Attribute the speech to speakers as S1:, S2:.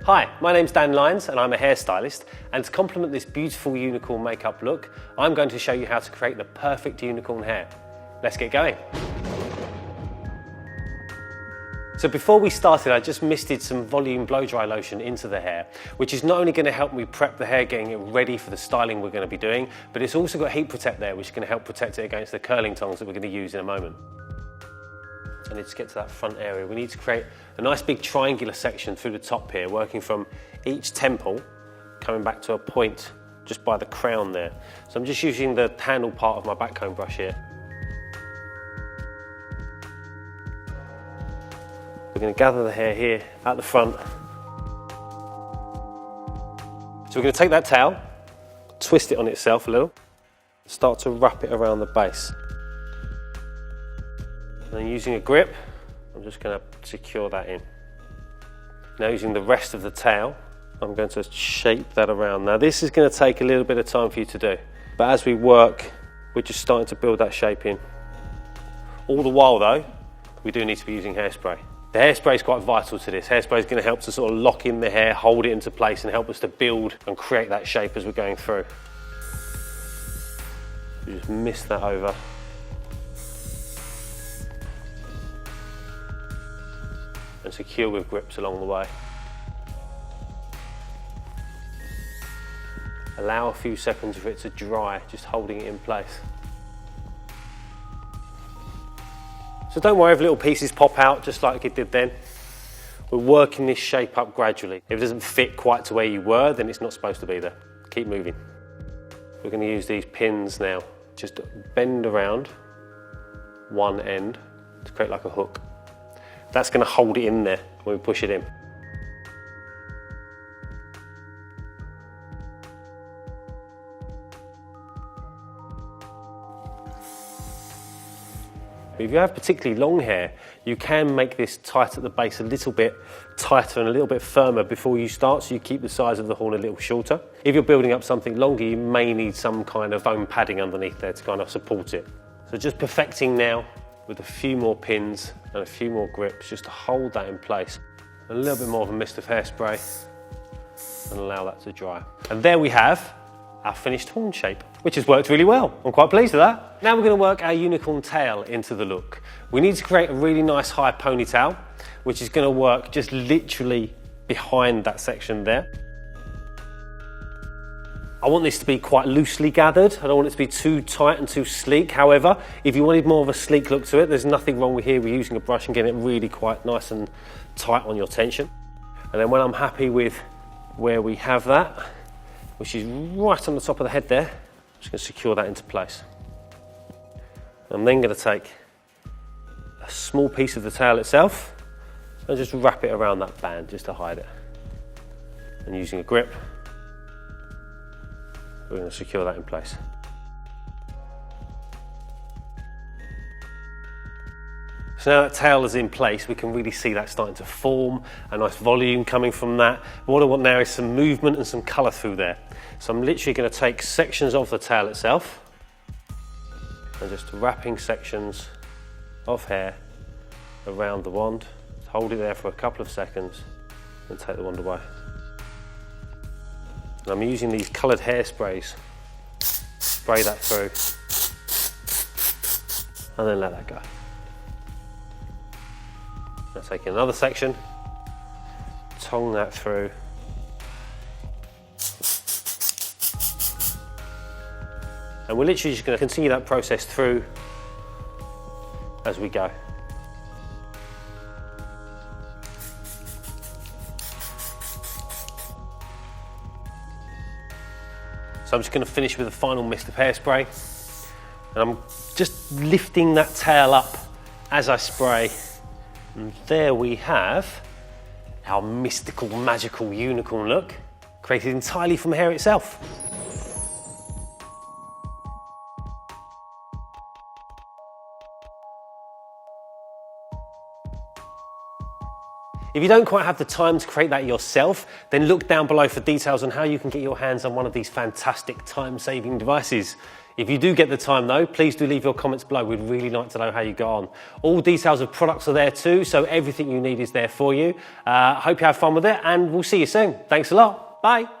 S1: Hi, my name's Dan Lyons and I'm a hairstylist, and to complement this beautiful unicorn makeup look, I'm going to show you how to create the perfect unicorn hair. Let's get going. So before we started, I just misted some volume blow dry lotion into the hair, which is not only going to help me prep the hair, getting it ready for the styling we're going to be doing, but it's also got heat protect there, which is going to help protect it against the curling tongs that we're going to use in a moment. I need to get to that front area. We need to create a nice big triangular section through the top here, working from each temple, coming back to a point just by the crown there. So I'm just using the handle part of my backcomb brush here. We're going to gather the hair here at the front. So we're going to take that towel, twist it on itself a little, start to wrap it around the base. And using a grip, I'm just going to secure that in. Now using the rest of the tail, I'm going to shape that around. Now this is going to take a little bit of time for you to do, but as we work, we're just starting to build that shape in. All the while though, we do need to be using hairspray. The hairspray is quite vital to this. Hairspray is going to help to sort of lock in the hair, hold it into place and help us to build and create that shape as we're going through. You just mist that over. And secure with grips along the way. Allow a few seconds for it to dry, just holding it in place. So don't worry if little pieces pop out just like it did then. We're working this shape up gradually. If it doesn't fit quite to where you were, then it's not supposed to be there. Keep moving. We're going to use these pins now. Just bend around one end to create like a hook. That's going to hold it in there when we push it in. If you have particularly long hair, you can make this tight at the base a little bit tighter and a little bit firmer before you start, so you keep the size of the horn a little shorter. If you're building up something longer, you may need some kind of foam padding underneath there to kind of support it. So just perfecting now with a few more pins and a few more grips just to hold that in place. A little bit more of a mist of hairspray and allow that to dry. And there we have our finished horn shape, which has worked really well. I'm quite pleased with that. Now we're going to work our unicorn tail into the look. We need to create a really nice high ponytail, which is going to work just literally behind that section there. I want this to be quite loosely gathered. I don't want it to be too tight and too sleek. However, if you wanted more of a sleek look to it, there's nothing wrong with here. We're using a brush and getting it really quite nice and tight on your tension. And then when I'm happy with where we have that, which is right on the top of the head there, I'm just going to secure that into place. I'm then going to take a small piece of the tail itself and just wrap it around that band just to hide it. And using a grip, we're going to secure that in place. So now that tail is in place, we can really see that starting to form, a nice volume coming from that. But what I want now is some movement and some colour through there. So I'm literally going to take sections of the tail itself and just wrapping sections of hair around the wand. Hold it there for a couple of seconds and take the wand away. And I'm using these coloured hairsprays. Spray that through and then let that go. Now take another section, tong that through. And we're literally just going to continue that process through as we go. So I'm just going to finish with a final mist of hairspray. And I'm just lifting that tail up as I spray. And there we have our mystical, magical unicorn look, created entirely from hair itself. If you don't quite have the time to create that yourself, then look down below for details on how you can get your hands on one of these fantastic time-saving devices. If you do get the time though, please do leave your comments below. We'd really like to know how you got on. All details of products are there too, so everything you need is there for you. Hope you have fun with it, and we'll see you soon. Thanks a lot. Bye.